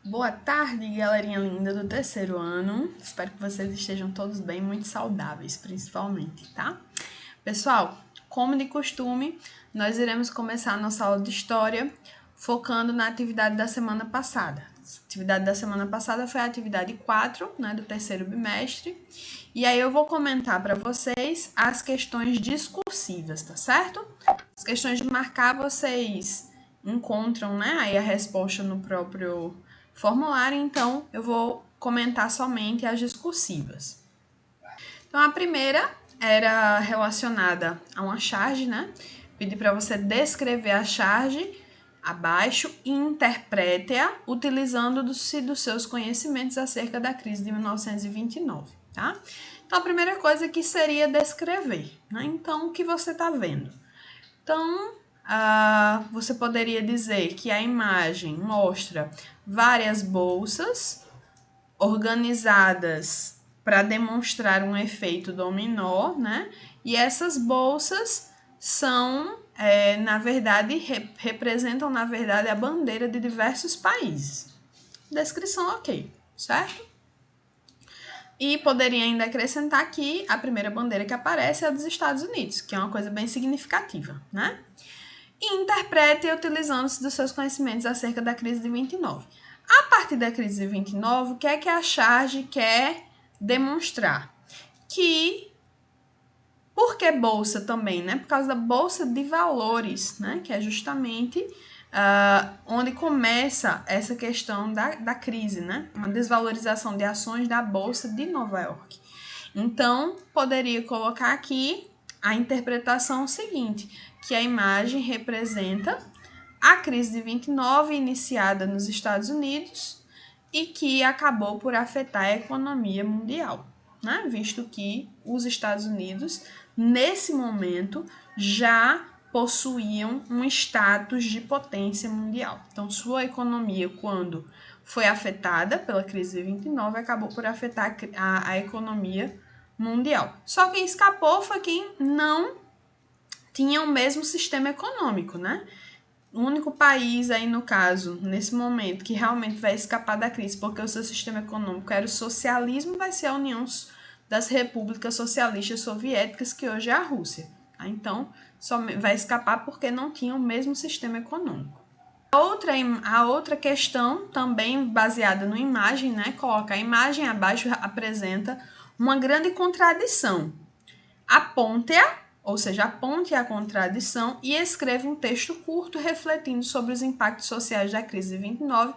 Boa tarde, galerinha linda do terceiro ano. Espero que vocês estejam todos bem, muito saudáveis, principalmente, tá? Pessoal, como de costume, nós iremos começar a nossa aula de história focando na atividade da semana passada. A atividade da semana passada foi a atividade 4, né, do terceiro bimestre. E aí eu vou comentar para vocês as questões discursivas, tá certo? As questões de marcar vocês encontram, né, aí a resposta no próprio formulário, então eu vou comentar somente as discursivas. Então, a primeira era relacionada a uma charge, né? Pedi para você descrever a charge abaixo e interprete-a utilizando-se dos seus conhecimentos acerca da crise de 1929, tá? Então, a primeira coisa que seria descrever, né? Então, o que você está vendo? Então, você poderia dizer que a imagem mostra várias bolsas organizadas para demonstrar um efeito dominó, né? E essas bolsas são, na verdade, representam, na verdade, a bandeira de diversos países. Descrição ok, certo? E poderia ainda acrescentar que a primeira bandeira que aparece é a dos Estados Unidos, que é uma coisa bem significativa, né? E interprete utilizando-se dos seus conhecimentos acerca da crise de 29. A partir da crise de 29, o que é que a charge quer demonstrar? Que, por que bolsa também, né? Por causa da bolsa de valores, né? Que é justamente onde começa essa questão da crise, né? Uma desvalorização de ações da bolsa de Nova York. Então, poderia colocar aqui a interpretação seguinte, que a imagem representa a crise de 29, iniciada nos Estados Unidos, e que acabou por afetar a economia mundial, né? Visto que os Estados Unidos, nesse momento, já possuíam um status de potência mundial. Então, sua economia, quando foi afetada pela crise de 29, acabou por afetar a economia mundial. Só quem escapou foi quem não tinha o mesmo sistema econômico, né? O único país aí, no caso, nesse momento, que realmente vai escapar da crise porque o seu sistema econômico era o socialismo, vai ser a União das Repúblicas Socialistas Soviéticas, que hoje é a Rússia. Tá? Então, só vai escapar porque não tinha o mesmo sistema econômico. A outra questão, também baseada no imagem, né? Coloca a imagem abaixo, apresenta uma grande contradição. Aponte-a, ou seja, aponte a contradição e escreva um texto curto refletindo sobre os impactos sociais da crise de 29,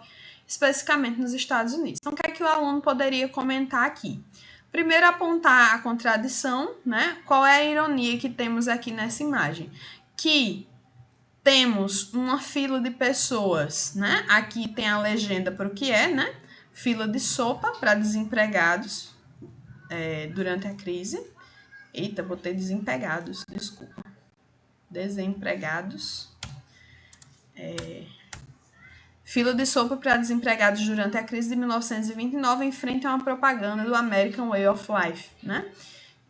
especificamente nos Estados Unidos. Então, o que é que o aluno poderia comentar aqui? Primeiro, apontar a contradição, né? Qual é a ironia que temos aqui nessa imagem? Que temos uma fila de pessoas, né? Aqui tem a legenda para o que é, né? Fila de sopa para desempregados durante a crise. Eita, botei desempregados, desculpa. Desempregados. Fila de sopa para desempregados durante a crise de 1929 em frente a uma propaganda do American Way of Life, né?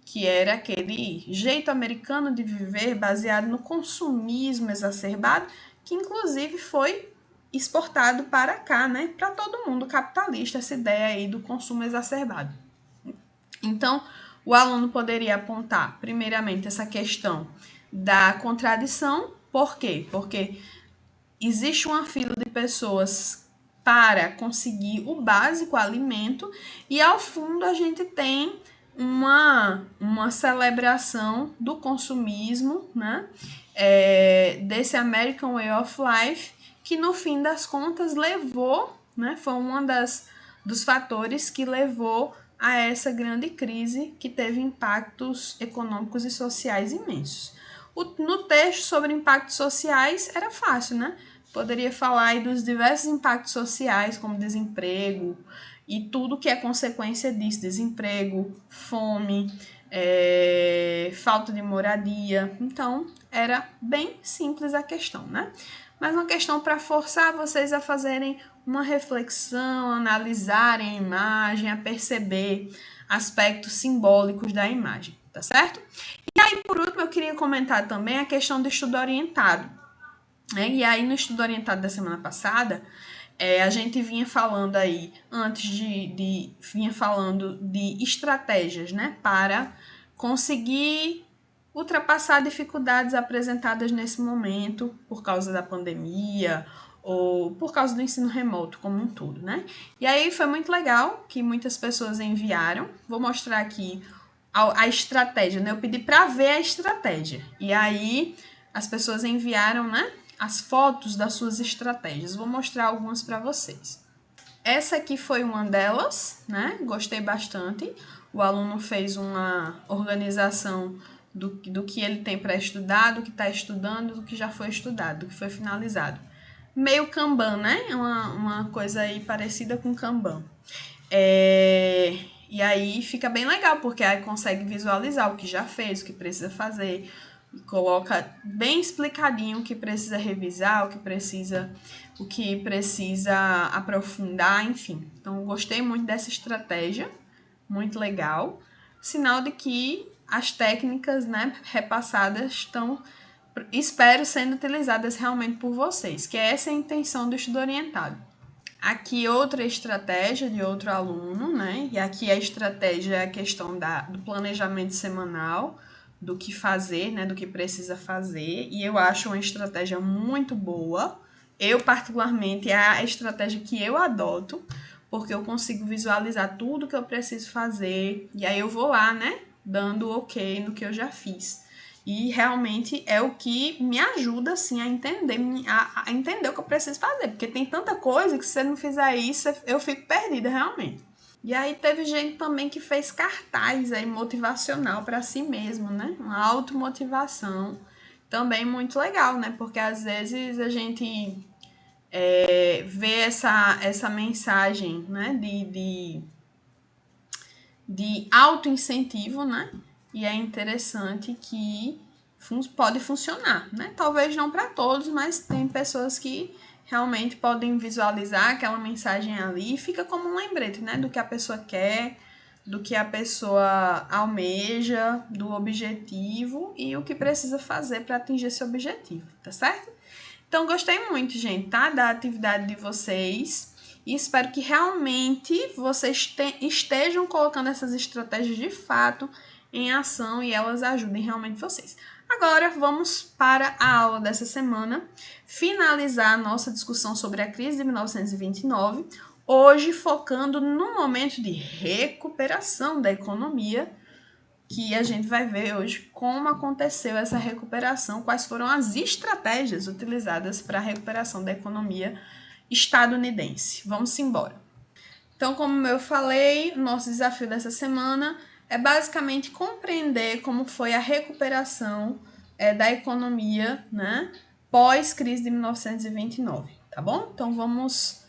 Que era aquele jeito americano de viver baseado no consumismo exacerbado, que inclusive foi exportado para cá, né? Para todo mundo capitalista, essa ideia aí do consumo exacerbado. Então, o aluno poderia apontar, primeiramente, essa questão da contradição. Por quê? Porque existe uma fila de pessoas para conseguir o básico, o alimento, e ao fundo a gente tem uma celebração do consumismo, né? Desse American Way of Life, que no fim das contas levou, né? Foi dos fatores que levou a essa grande crise que teve impactos econômicos e sociais imensos. No texto sobre impactos sociais era fácil, né? Poderia falar aí dos diversos impactos sociais, como desemprego e tudo que é consequência disso, desemprego, fome, falta de moradia. Então, era bem simples a questão, né? Mas uma questão para forçar vocês a fazerem uma reflexão, a analisarem a imagem, a perceber aspectos simbólicos da imagem, tá certo? E aí, por último, eu queria comentar também a questão do estudo orientado. E aí, no estudo orientado da semana passada, A gente vinha falando aí, vinha falando de estratégias, né, para conseguir ultrapassar dificuldades apresentadas nesse momento por causa da pandemia ou por causa do ensino remoto como um todo, né? E aí foi muito legal que muitas pessoas enviaram. Vou mostrar aqui a estratégia, né? Eu pedi para ver a estratégia. E aí as pessoas enviaram, né, as fotos das suas estratégias. Vou mostrar algumas para vocês. Essa aqui foi uma delas, né? Gostei bastante. O aluno fez uma organização do que ele tem para estudar, do que está estudando, do que já foi estudado, do que foi finalizado. Meio Kanban, né? Uma coisa aí parecida com Kanban. E aí fica bem legal, porque aí consegue visualizar o que já fez, o que precisa fazer, e coloca bem explicadinho o que precisa revisar, o que precisa aprofundar, enfim. Então, gostei muito dessa estratégia, muito legal. Sinal de que as técnicas, né, repassadas estão, espero, sendo utilizadas realmente por vocês, que essa é a intenção do estudo orientado. Aqui outra estratégia de outro aluno, né? E aqui a estratégia é a questão do planejamento semanal, do que fazer, né? Do que precisa fazer. E eu acho uma estratégia muito boa. Eu, particularmente, é a estratégia que eu adoto, porque eu consigo visualizar tudo que eu preciso fazer. E aí eu vou lá, né? Dando ok no que eu já fiz. E realmente é o que me ajuda, assim, a entender, a entender o que eu preciso fazer. Porque tem tanta coisa que se você não fizer isso, eu fico perdida, realmente. E aí teve gente também que fez cartaz aí motivacional para si mesmo, né? Uma automotivação. Também muito legal, né? Porque às vezes a gente vê essa mensagem, né? De auto-incentivo, né? E é interessante que pode funcionar, né? Talvez não para todos, mas tem pessoas que realmente podem visualizar aquela mensagem ali e fica como um lembrete, né? Do que a pessoa quer, do que a pessoa almeja, do objetivo e o que precisa fazer para atingir esse objetivo, tá certo? Então, gostei muito, gente, tá? Da atividade de vocês. E espero que realmente vocês estejam colocando essas estratégias de fato em ação e elas ajudem realmente vocês. Agora, vamos para a aula dessa semana, finalizar a nossa discussão sobre a crise de 1929, hoje focando no momento de recuperação da economia, que a gente vai ver hoje como aconteceu essa recuperação, quais foram as estratégias utilizadas para a recuperação da economia estadunidense. Vamos embora. Então, como eu falei, o nosso desafio dessa semana é basicamente compreender como foi a recuperação da economia, né, pós-crise de 1929, tá bom? Então, vamos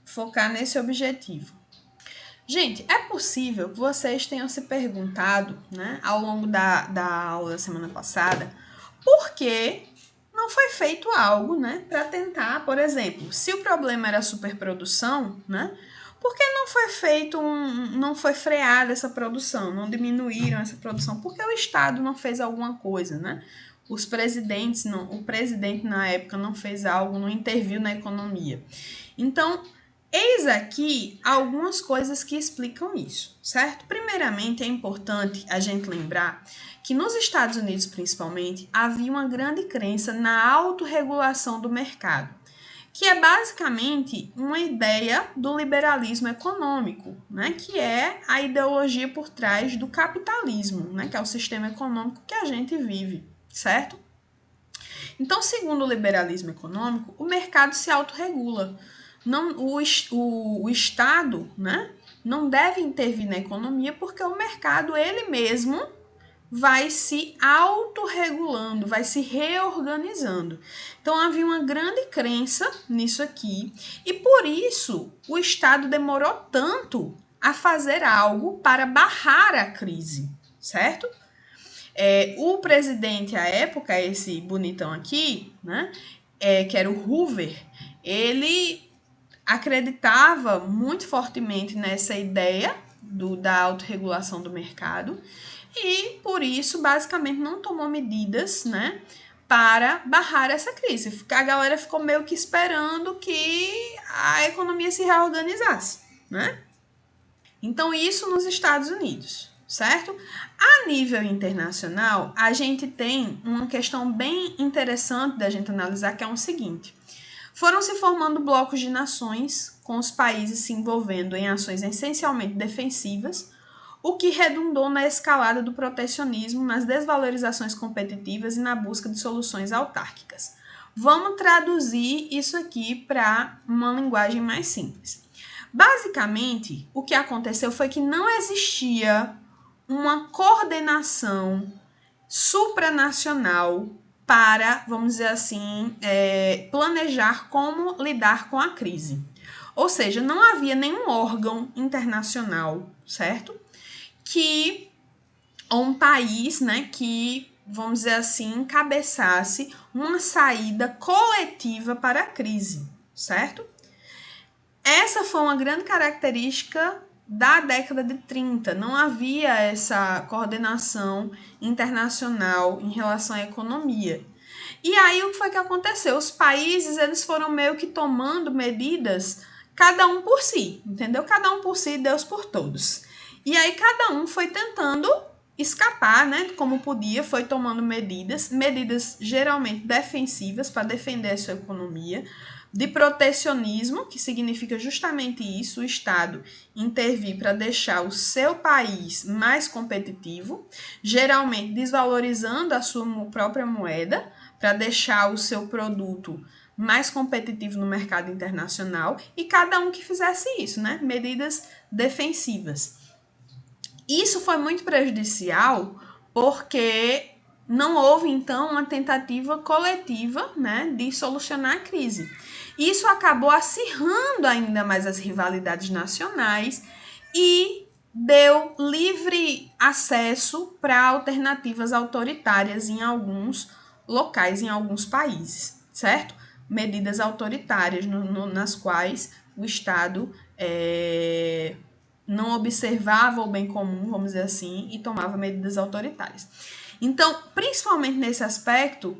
focar nesse objetivo. Gente, é possível que vocês tenham se perguntado, né, ao longo da aula da semana passada, por que não foi feito algo, né, para tentar, por exemplo, se o problema era a superprodução, né, por que não foi feito não foi freada essa produção, não diminuíram essa produção? Por que o Estado não fez alguma coisa, né? O presidente na época não fez algo, não interviu na economia. Então, eis aqui algumas coisas que explicam isso, certo? Primeiramente, é importante a gente lembrar que nos Estados Unidos, principalmente, havia uma grande crença na autorregulação do mercado, que é basicamente uma ideia do liberalismo econômico, né? Que é a ideologia por trás do capitalismo, né? Que é o sistema econômico que a gente vive, certo? Então, segundo o liberalismo econômico, o mercado se autorregula. Não, o Estado, né, não deve intervir na economia porque o mercado ele mesmo vai se autorregulando, vai se reorganizando. Então havia uma grande crença nisso aqui e por isso o Estado demorou tanto a fazer algo para barrar a crise, certo? O presidente à época, esse bonitão aqui, né, que era o Hoover, ele acreditava muito fortemente nessa ideia da autorregulação do mercado e, por isso, basicamente não tomou medidas, né, para barrar essa crise. A galera ficou meio que esperando que a economia se reorganizasse, né? Então, isso nos Estados Unidos, certo? A nível internacional, a gente tem uma questão bem interessante da gente analisar, que é o seguinte. Foram se formando blocos de nações, com os países se envolvendo em ações essencialmente defensivas, o que redundou na escalada do protecionismo, nas desvalorizações competitivas e na busca de soluções autárquicas. Vamos traduzir isso aqui para uma linguagem mais simples. Basicamente, o que aconteceu foi que não existia uma coordenação supranacional para, vamos dizer assim, planejar como lidar com a crise. Ou seja, não havia nenhum órgão internacional, certo? Ou um país, né, que, vamos dizer assim, encabeçasse uma saída coletiva para a crise, certo? Essa foi uma grande característica da década de 30. Não havia essa coordenação internacional em relação à economia. E aí, o que foi que aconteceu? Os países, eles foram meio que tomando medidas, cada um por si, entendeu? Cada um por si, Deus por todos. E aí, cada um foi tentando escapar, né? Como podia, foi tomando medidas geralmente defensivas para defender a sua economia, de protecionismo, que significa justamente isso, o Estado intervir para deixar o seu país mais competitivo, geralmente desvalorizando a sua própria moeda, para deixar o seu produto mais competitivo no mercado internacional, e cada um que fizesse isso, né? Medidas defensivas. Isso foi muito prejudicial porque não houve, então, uma tentativa coletiva, né, de solucionar a crise. Isso acabou acirrando ainda mais as rivalidades nacionais e deu livre acesso para alternativas autoritárias em alguns locais, em alguns países, certo? Medidas autoritárias nas quais o Estado não observava o bem comum, vamos dizer assim, e tomava medidas autoritárias. Então, principalmente nesse aspecto,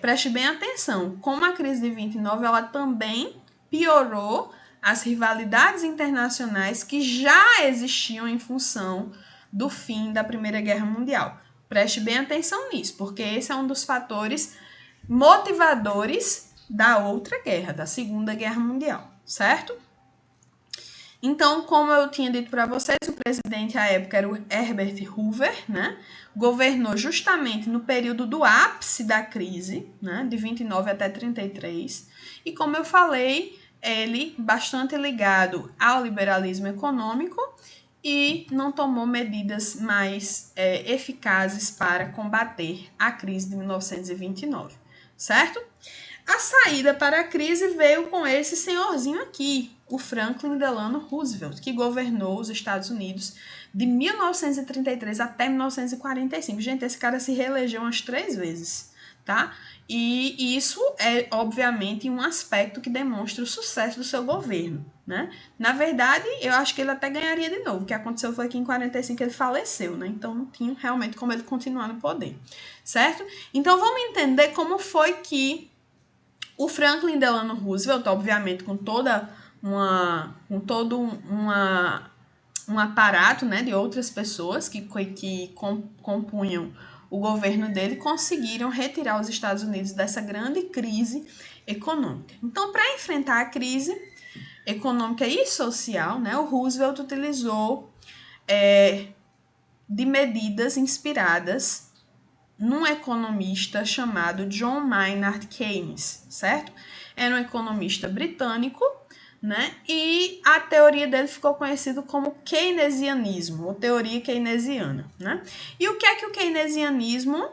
preste bem atenção, como a crise de 29, ela também piorou as rivalidades internacionais que já existiam em função do fim da Primeira Guerra Mundial. Preste bem atenção nisso, porque esse é um dos fatores motivadores da outra guerra, da Segunda Guerra Mundial, certo? Então, como eu tinha dito para vocês, o presidente à época era o Herbert Hoover, né? Governou justamente no período do ápice da crise, né? De 29 até 33. E como eu falei, ele bastante ligado ao liberalismo econômico e não tomou medidas mais eficazes para combater a crise de 1929, certo? A saída para a crise veio com esse senhorzinho aqui, o Franklin Delano Roosevelt, que governou os Estados Unidos de 1933 até 1945. Gente, esse cara se reelegeu umas 3 vezes, tá? E isso é, obviamente, um aspecto que demonstra o sucesso do seu governo, né? Na verdade, eu acho que ele até ganharia de novo. O que aconteceu foi que em 45 ele faleceu, né? Então, não tinha realmente como ele continuar no poder, certo? Então, vamos entender como foi que o Franklin Delano Roosevelt, obviamente, com todo um aparato, né, de outras pessoas que compunham o governo dele, conseguiram retirar os Estados Unidos dessa grande crise econômica. Então, para enfrentar a crise econômica e social, né, o Roosevelt utilizou de medidas inspiradas num economista chamado John Maynard Keynes, certo? Era um economista britânico, né? E a teoria dele ficou conhecida como keynesianismo, ou teoria keynesiana, né? E o que é que o keynesianismo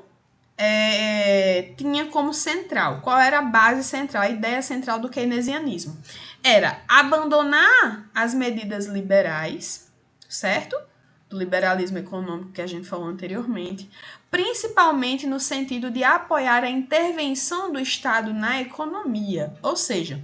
tinha como central? Qual era a base central, a ideia central do keynesianismo? Era abandonar as medidas liberais, certo? Do liberalismo econômico que a gente falou anteriormente, principalmente no sentido de apoiar a intervenção do Estado na economia. Ou seja,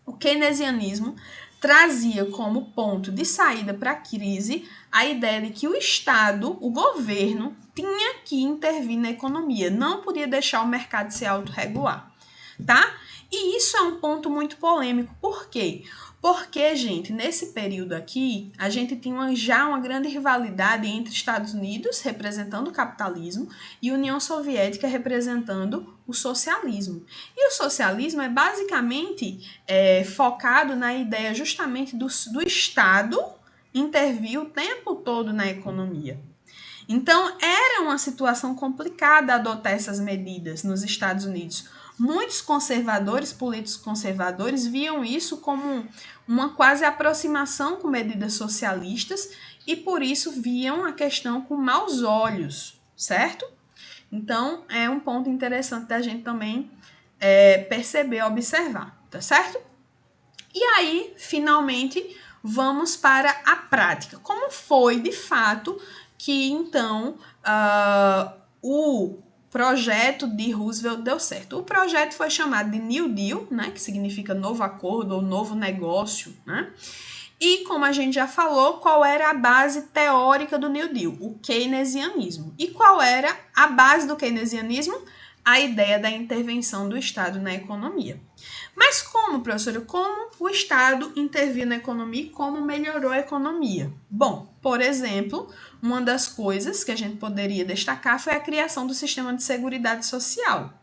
o keynesianismo trazia como ponto de saída para a crise a ideia de que o Estado, o governo, tinha que intervir na economia, não podia deixar o mercado se autorregular, tá? E isso é um ponto muito polêmico. Por quê? Porque, gente, nesse período aqui, a gente tinha já uma grande rivalidade entre Estados Unidos, representando o capitalismo, e União Soviética, representando o socialismo. E o socialismo é basicamente focado na ideia justamente do Estado intervir o tempo todo na economia. Então, era uma situação complicada adotar essas medidas nos Estados Unidos. Muitos conservadores, políticos conservadores, viam isso como uma quase aproximação com medidas socialistas e, por isso, viam a questão com maus olhos, certo? Então, é um ponto interessante da gente também perceber, observar, tá certo? E aí, finalmente, vamos para a prática. Como foi, de fato, que então o projeto de Roosevelt deu certo? O projeto foi chamado de New Deal, né, que significa novo acordo ou novo negócio, né? E, como a gente já falou, qual era a base teórica do New Deal? O keynesianismo. E qual era a base do keynesianismo? A ideia da intervenção do Estado na economia. Mas como, professora, como o Estado interviu na economia e como melhorou a economia? Bom, por exemplo, uma das coisas que a gente poderia destacar foi a criação do sistema de seguridade social,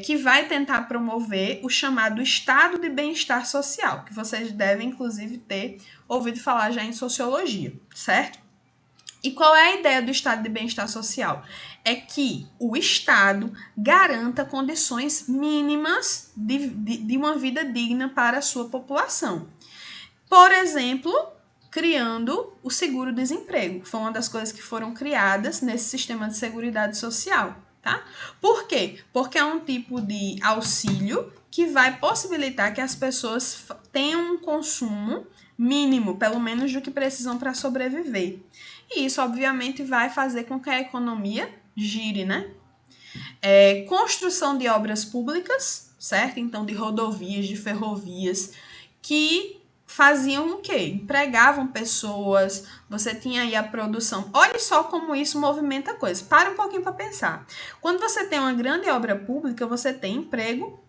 que vai tentar promover o chamado estado de bem-estar social, que vocês devem, inclusive, ter ouvido falar já em sociologia, certo? E qual é a ideia do estado de bem-estar social? É que o Estado garanta condições mínimas de uma vida digna para a sua população. Por exemplo, criando o seguro-desemprego, que foi uma das coisas que foram criadas nesse sistema de seguridade social. Tá? Por quê? Porque é um tipo de auxílio que vai possibilitar que as pessoas tenham um consumo mínimo, pelo menos do que precisam para sobreviver. E isso, obviamente, vai fazer com que a economia gire, né? Construção de obras públicas, certo? Então, de rodovias, de ferrovias, que faziam o quê? Empregavam pessoas, você tinha aí a produção. Olha só como isso movimenta a coisa. Para um pouquinho para pensar. Quando você tem uma grande obra pública, você tem emprego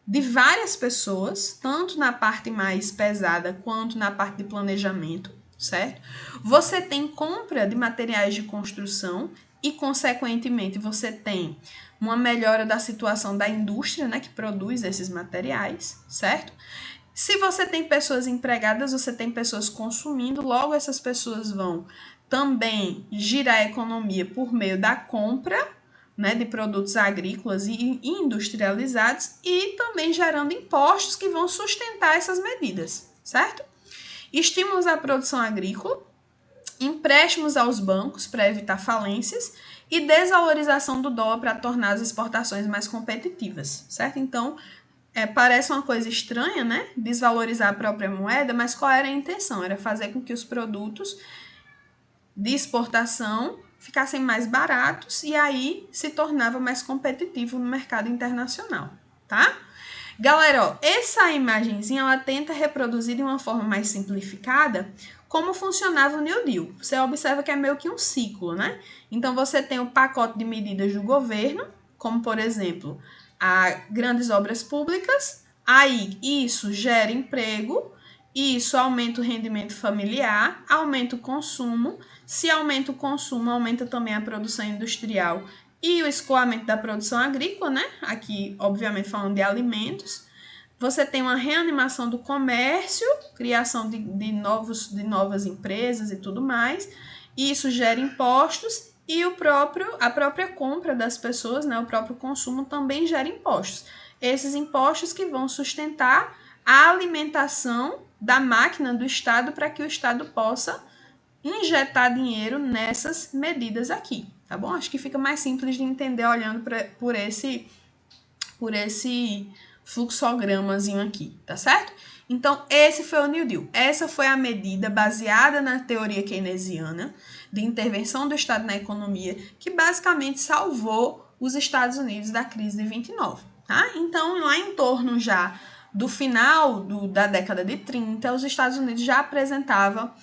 de várias pessoas, tanto na parte mais pesada quanto na parte de planejamento, certo? Você tem compra de materiais de construção e, consequentemente, você tem uma melhora da situação da indústria, né, que produz esses materiais, certo? Se você tem pessoas empregadas, você tem pessoas consumindo, logo essas pessoas vão também girar a economia por meio da compra, né, de produtos agrícolas e industrializados e também gerando impostos que vão sustentar essas medidas, certo? Estímulos à produção agrícola, empréstimos aos bancos para evitar falências e desvalorização do dólar para tornar as exportações mais competitivas, certo? Então, parece uma coisa estranha, né? Desvalorizar a própria moeda, mas qual era a intenção? Era fazer com que os produtos de exportação ficassem mais baratos e aí se tornava mais competitivo no mercado internacional, tá? Galera, ó, essa imagenzinha ela tenta reproduzir de uma forma mais simplificada como funcionava o New Deal. Você observa que é meio que um ciclo, né? Então você tem o pacote de medidas do governo, como por exemplo, grandes obras públicas, aí isso gera emprego, isso aumenta o rendimento familiar, aumenta o consumo. Se aumenta o consumo, aumenta também a produção industrial e o escoamento da produção agrícola, né? Aqui, obviamente, falando de alimentos. Você tem uma reanimação do comércio, criação de novas empresas e tudo mais. Isso gera impostos e a própria compra das pessoas, né? O próprio consumo também gera impostos. Esses impostos que vão sustentar a alimentação da máquina do Estado para que o Estado possa injetar dinheiro nessas medidas aqui, tá bom? Acho que fica mais simples de entender olhando por esse fluxogramazinho aqui, tá certo? Então, esse foi o New Deal. Essa foi a medida baseada na teoria keynesiana de intervenção do Estado na economia, que basicamente salvou os Estados Unidos da crise de 29, tá? Então, lá em torno já do final da década de 30, os Estados Unidos já apresentavam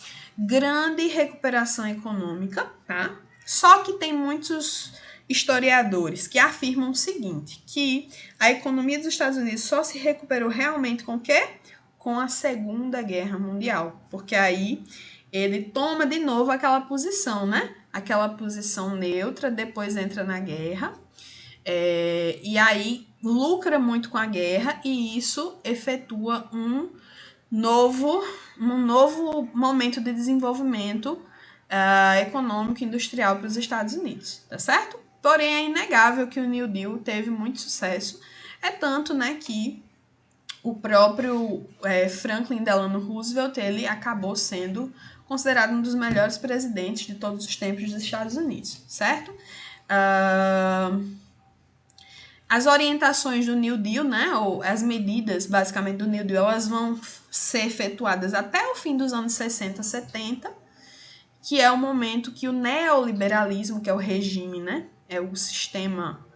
grande recuperação econômica, tá? Só que tem muitos historiadores que afirmam o seguinte, que a economia dos Estados Unidos só se recuperou realmente com o quê? Com a Segunda Guerra Mundial, porque aí ele toma de novo aquela posição, né? Aquela posição neutra, depois entra na guerra, e aí lucra muito com a guerra e isso efetua um novo momento de desenvolvimento econômico e industrial para os Estados Unidos, tá certo? Porém, é inegável que o New Deal teve muito sucesso, é tanto, né, que o próprio Franklin Delano Roosevelt, ele acabou sendo considerado um dos melhores presidentes de todos os tempos dos Estados Unidos, certo? As orientações do New Deal, né, ou as medidas, basicamente, do New Deal, elas vão ser efetuadas até o fim dos anos 60, 70, que é o momento que o neoliberalismo, que é o regime, né, é o sistema,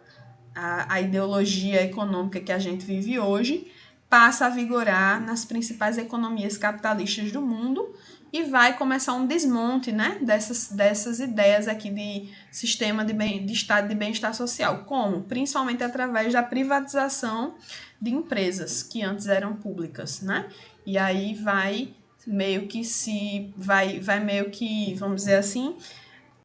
a ideologia econômica que a gente vive hoje, passa a vigorar nas principais economias capitalistas do mundo e vai começar um desmonte, né, dessas ideias aqui de sistema de estado de bem-estar social. Como? Principalmente através da privatização de empresas que antes eram públicas, né? E aí vai meio que, vamos dizer assim,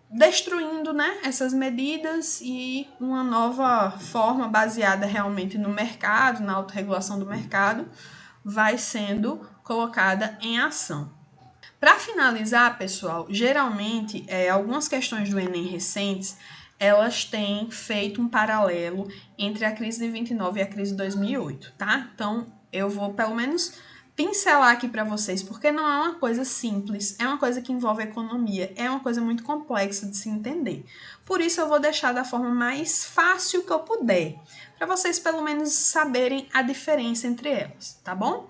destruindo, né, essas medidas e uma nova forma baseada realmente no mercado, na autorregulação do mercado, vai sendo colocada em ação. Para finalizar, pessoal, geralmente algumas questões do Enem recentes, elas têm feito um paralelo entre a crise de 29 e a crise de 2008, tá? Então, eu vou pelo menos pincelar aqui para vocês, porque não é uma coisa simples, é uma coisa que envolve economia, é uma coisa muito complexa de se entender. Por isso eu vou deixar da forma mais fácil que eu puder, para vocês pelo menos saberem a diferença entre elas, tá bom?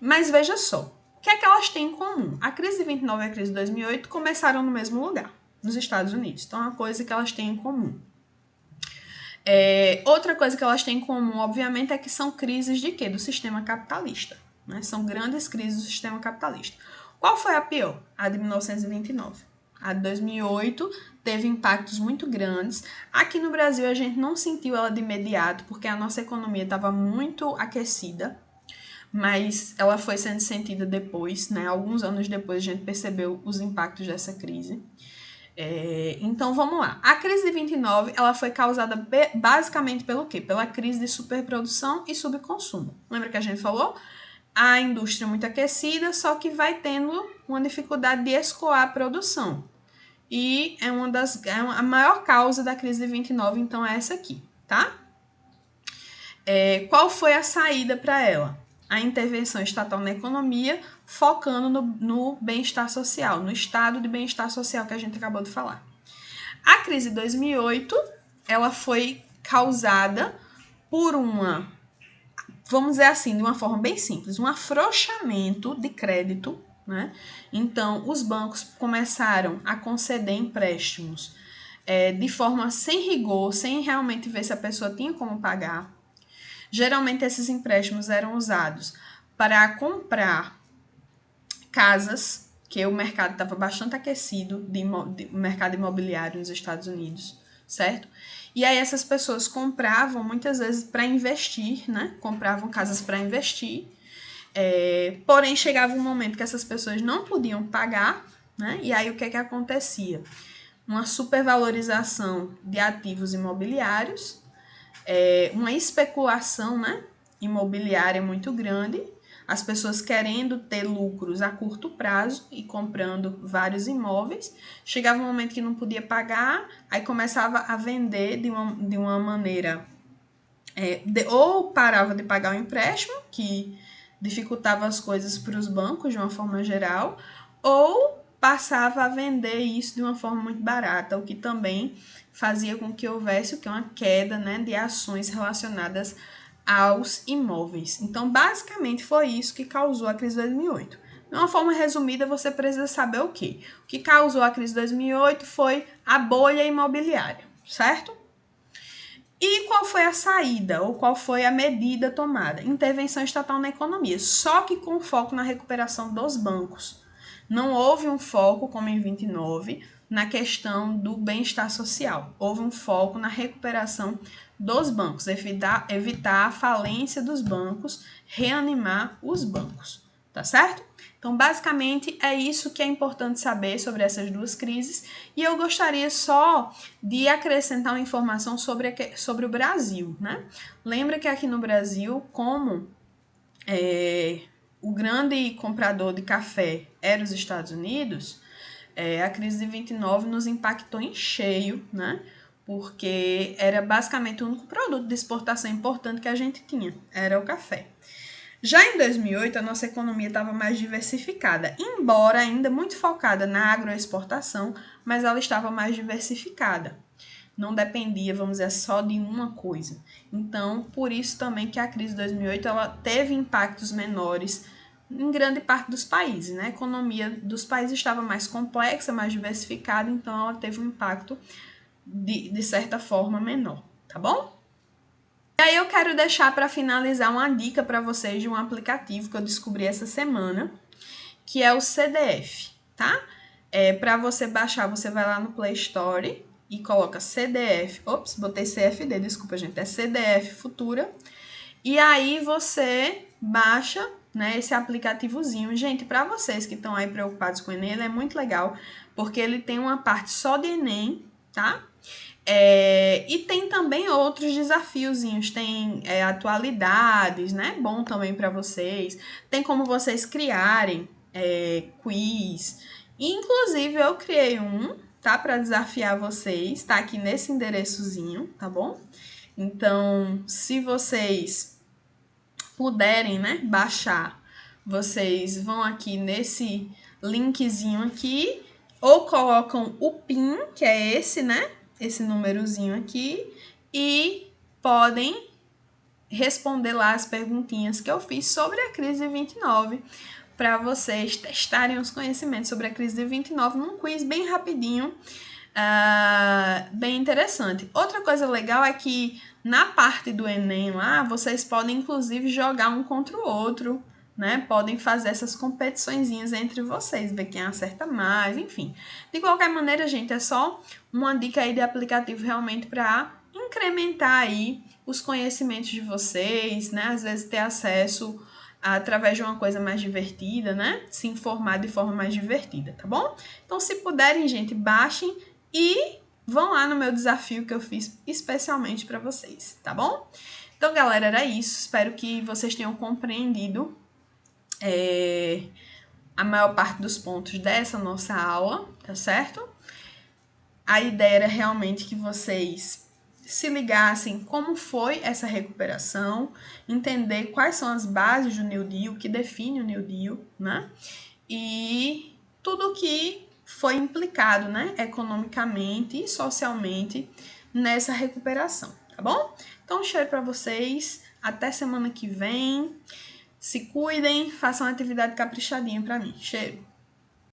Mas veja só, o que é que elas têm em comum? A crise de 29 e a crise de 2008 começaram no mesmo lugar, nos Estados Unidos, então é uma coisa que elas têm em comum. Outra coisa que elas têm em comum, obviamente, é que são crises de quê? Do sistema capitalista. Né? São grandes crises do sistema capitalista. Qual foi a pior? A de 1929. A de 2008 teve impactos muito grandes. Aqui no Brasil a gente não sentiu ela de imediato, porque a nossa economia estava muito aquecida, mas ela foi sendo sentida depois, né? Alguns anos depois a gente percebeu os impactos dessa crise. Então vamos lá. A crise de 29 ela foi causada basicamente pelo quê? Pela crise de superprodução e subconsumo. Lembra que a gente falou? A indústria muito aquecida, só que vai tendo uma dificuldade de escoar a produção. E é a maior causa da crise de 29, então é essa aqui, tá? Qual foi a saída para ela? A intervenção estatal na economia, focando no bem-estar social, no estado de bem-estar social que a gente acabou de falar. A crise de 2008, ela foi causada por vamos dizer assim, de uma forma bem simples, um afrouxamento de crédito, né? Então, os bancos começaram a conceder empréstimos de forma sem rigor, sem realmente ver se a pessoa tinha como pagar. Geralmente, esses empréstimos eram usados para comprar casas, que o mercado estava bastante aquecido, o mercado imobiliário nos Estados Unidos, certo? E aí essas pessoas compravam muitas vezes para investir, né? Compravam casas para investir, porém chegava um momento que essas pessoas não podiam pagar, né? E aí o que é que acontecia? Uma supervalorização de ativos imobiliários, uma especulação, né, imobiliária muito grande, as pessoas querendo ter lucros a curto prazo e comprando vários imóveis. Chegava um momento que não podia pagar, aí começava a vender de uma maneira, ou parava de pagar o empréstimo, que dificultava as coisas para os bancos de uma forma geral, ou passava a vender isso de uma forma muito barata, o que também fazia com que houvesse uma queda, né, de ações relacionadas aos imóveis. Então, basicamente, foi isso que causou a crise de 2008. De uma forma resumida, você precisa saber o quê? O que causou a crise de 2008 foi a bolha imobiliária, certo? E qual foi a saída, ou qual foi a medida tomada? Intervenção estatal na economia, só que com foco na recuperação dos bancos. Não houve um foco, como em 29, na questão do bem-estar social. Houve um foco na recuperação dos bancos, evitar a falência dos bancos, reanimar os bancos, tá certo? Então, basicamente, é isso que é importante saber sobre essas duas crises. E eu gostaria só de acrescentar uma informação sobre o Brasil, né? Lembra que aqui no Brasil, como o grande comprador de café era os Estados Unidos, a crise de 29 nos impactou em cheio, né? Porque era basicamente o único produto de exportação importante que a gente tinha, era o café. Já em 2008, a nossa economia estava mais diversificada, embora ainda muito focada na agroexportação, mas ela estava mais diversificada. Não dependia, vamos dizer, só de uma coisa. Então, por isso também que a crise de 2008 ela teve impactos menores em grande parte dos países, né? A economia dos países estava mais complexa, mais diversificada, então ela teve um impacto de certa forma menor, tá bom? E aí eu quero deixar para finalizar uma dica para vocês de um aplicativo que eu descobri essa semana, que é o CDF, tá? Para você baixar, você vai lá no Play Store e coloca CDF, ops, botei CFD, desculpa gente, é CDF Futura, e aí você baixa, né, esse aplicativozinho. Gente, para vocês que estão aí preocupados com o Enem, ele é muito legal, porque ele tem uma parte só de Enem, tá? E tem também outros desafiozinhos, tem atualidades, né? Bom também para vocês. Tem como vocês criarem quiz. Inclusive, eu criei um, tá? Para desafiar vocês, tá aqui nesse endereçozinho, tá bom? Então, se vocês puderem, né, baixar, vocês vão aqui nesse linkzinho aqui, ou colocam o PIN, que é esse, né? Esse númerozinho aqui, e podem responder lá as perguntinhas que eu fiz sobre a crise de 29, para vocês testarem os conhecimentos sobre a crise de 29 num quiz bem rapidinho, bem interessante. Outra coisa legal é que na parte do Enem lá, vocês podem inclusive jogar um contra o outro, né? Podem fazer essas competiçõezinhas entre vocês, ver quem acerta mais, enfim. De qualquer maneira, gente, é só uma dica aí de aplicativo realmente para incrementar aí os conhecimentos de vocês, né? Às vezes ter acesso através de uma coisa mais divertida, né? Se informar de forma mais divertida, tá bom? Então, se puderem, gente, baixem e vão lá no meu desafio que eu fiz especialmente para vocês, tá bom? Então, galera, era isso. Espero que vocês tenham compreendido a maior parte dos pontos dessa nossa aula, tá certo? A ideia era realmente que vocês se ligassem como foi essa recuperação, entender quais são as bases do New Deal, o que define o New Deal, né? E tudo que foi implicado, né, economicamente e socialmente nessa recuperação, tá bom? Então, um cheiro para vocês, até semana que vem. Se cuidem, façam uma atividade caprichadinha para mim. Cheiro!